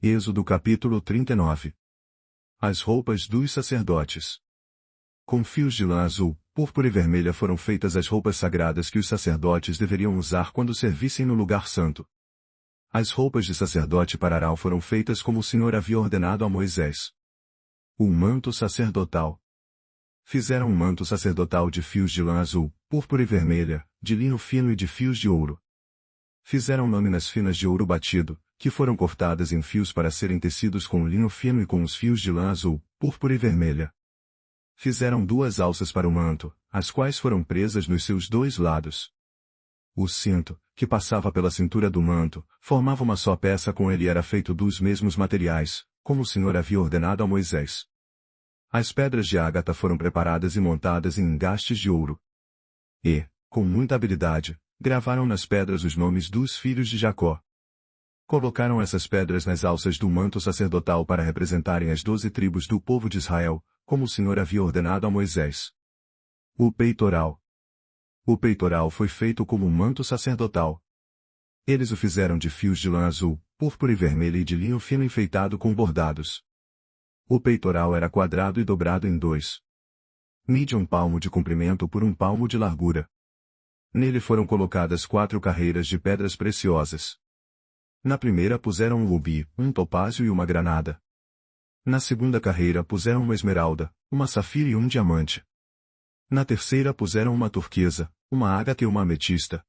Êxodo capítulo 39. As roupas dos sacerdotes. Com fios de lã azul, púrpura e vermelha foram feitas as roupas sagradas que os sacerdotes deveriam usar quando servissem no lugar santo. As roupas de sacerdote para Arão foram feitas como o Senhor havia ordenado a Moisés. O manto sacerdotal. Fizeram um manto sacerdotal de fios de lã azul, púrpura e vermelha, de linho fino e de fios de ouro. Fizeram lâminas finas de ouro batido, que foram cortadas em fios para serem tecidos com o linho fino e com os fios de lã azul, púrpura e vermelha. Fizeram 2 alças para o manto, as quais foram presas nos seus 2 lados. O cinto, que passava pela cintura do manto, formava uma só peça com ele e era feito dos mesmos materiais, como o Senhor havia ordenado a Moisés. As pedras de ágata foram preparadas e montadas em engastes de ouro. E, com muita habilidade, gravaram nas pedras os nomes dos filhos de Jacó. Colocaram essas pedras nas alças do manto sacerdotal para representarem as 12 tribos do povo de Israel, como o Senhor havia ordenado a Moisés. O peitoral. O peitoral foi feito como um manto sacerdotal. Eles o fizeram de fios de lã azul, púrpura e vermelha e de linho fino enfeitado com bordados. O peitoral era quadrado e dobrado em 2. Mide 1 palmo de comprimento por 1 palmo de largura. Nele foram colocadas 4 carreiras de pedras preciosas. Na primeira puseram um rubi, um topázio e uma granada. Na segunda carreira puseram uma esmeralda, uma safira e um diamante. Na terceira puseram uma turquesa, uma ágata e uma ametista.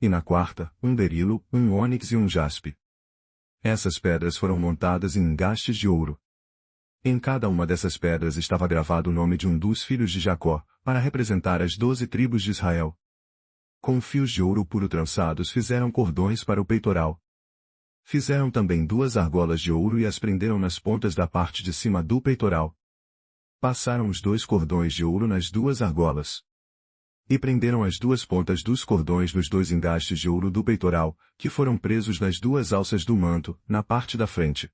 E na quarta, um berilo, um ônix e um jaspe. Essas pedras foram montadas em engastes de ouro. Em cada uma dessas pedras estava gravado o nome de um dos filhos de Jacó, para representar as 12 tribos de Israel. Com fios de ouro puro trançados fizeram cordões para o peitoral. Fizeram também 2 argolas de ouro e as prenderam nas pontas da parte de cima do peitoral. Passaram os 2 cordões de ouro nas 2 argolas. E prenderam as 2 pontas dos cordões nos 2 engastes de ouro do peitoral, que foram presos nas 2 alças do manto, na parte da frente.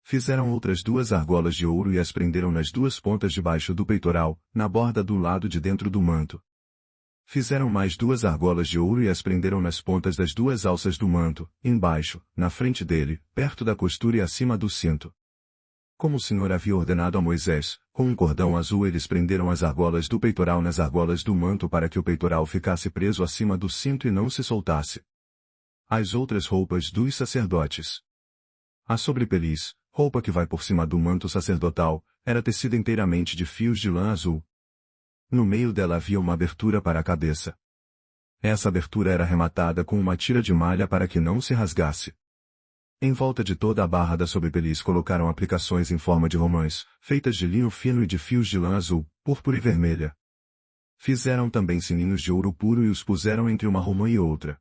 Fizeram outras 2 argolas de ouro e as prenderam nas 2 pontas debaixo do peitoral, na borda do lado de dentro do manto. Fizeram mais 2 argolas de ouro e as prenderam nas pontas das 2 alças do manto, embaixo, na frente dele, perto da costura e acima do cinto. Como o Senhor havia ordenado a Moisés, com um cordão azul eles prenderam as argolas do peitoral nas argolas do manto para que o peitoral ficasse preso acima do cinto e não se soltasse. As outras roupas dos sacerdotes. A sobrepeliz, roupa que vai por cima do manto sacerdotal, era tecida inteiramente de fios de lã azul. No meio dela havia uma abertura para a cabeça. Essa abertura era arrematada com uma tira de malha para que não se rasgasse. Em volta de toda a barra da sobrepeliz colocaram aplicações em forma de romãs, feitas de linho fino e de fios de lã azul, púrpura e vermelha. Fizeram também sininhos de ouro puro e os puseram entre uma romã e outra.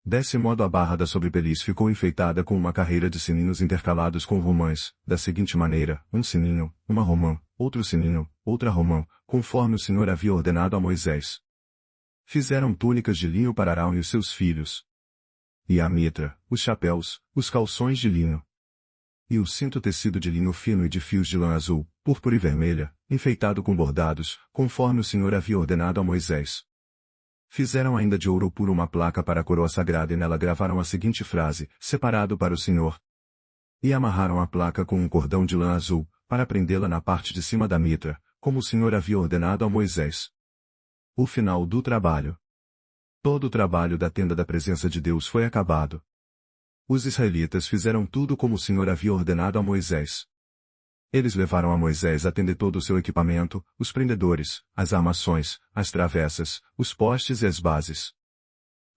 Desse modo a barra da sobrepeliz ficou enfeitada com uma carreira de sininhos intercalados com romãs, da seguinte maneira: um sininho, uma romã, outro sininho, outra romã, conforme o Senhor havia ordenado a Moisés. Fizeram túnicas de linho para Arão e os seus filhos. E a mitra, os chapéus, os calções de linho. E o cinto tecido de linho fino e de fios de lã azul, púrpura e vermelha, enfeitado com bordados, conforme o Senhor havia ordenado a Moisés. Fizeram ainda de ouro puro uma placa para a coroa sagrada e nela gravaram a seguinte frase: separado para o Senhor. E amarraram a placa com um cordão de lã azul, para prendê-la na parte de cima da mitra, como o Senhor havia ordenado a Moisés. O final do trabalho. Todo o trabalho da tenda da presença de Deus foi acabado. Os israelitas fizeram tudo como o Senhor havia ordenado a Moisés. Eles levaram a Moisés a tenda todo o seu equipamento, os prendedores, as armações, as travessas, os postes e as bases.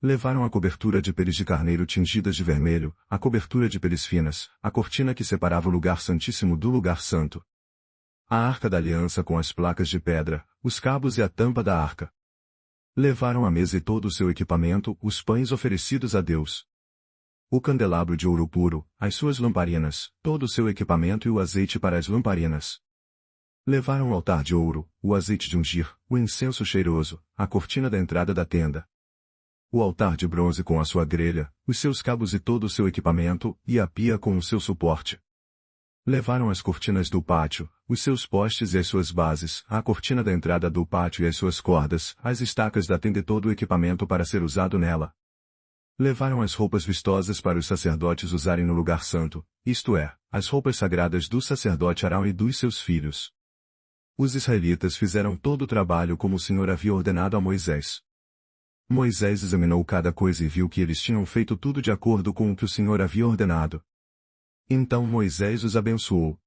Levaram a cobertura de peles de carneiro tingidas de vermelho, a cobertura de peles finas, a cortina que separava o lugar santíssimo do lugar santo. A arca da aliança com as placas de pedra, os cabos e a tampa da arca. Levaram a mesa e todo o seu equipamento, os pães oferecidos a Deus. O candelabro de ouro puro, as suas lamparinas, todo o seu equipamento e o azeite para as lamparinas. Levaram o altar de ouro, o azeite de ungir, o incenso cheiroso, a cortina da entrada da tenda. O altar de bronze com a sua grelha, os seus cabos e todo o seu equipamento, e a pia com o seu suporte. Levaram as cortinas do pátio, os seus postes e as suas bases, a cortina da entrada do pátio e as suas cordas, as estacas da tenda e todo o equipamento para ser usado nela. Levaram as roupas vistosas para os sacerdotes usarem no lugar santo, isto é, as roupas sagradas do sacerdote Arão e dos seus filhos. Os israelitas fizeram todo o trabalho como o Senhor havia ordenado a Moisés. Moisés examinou cada coisa e viu que eles tinham feito tudo de acordo com o que o Senhor havia ordenado. Então Moisés os abençoou,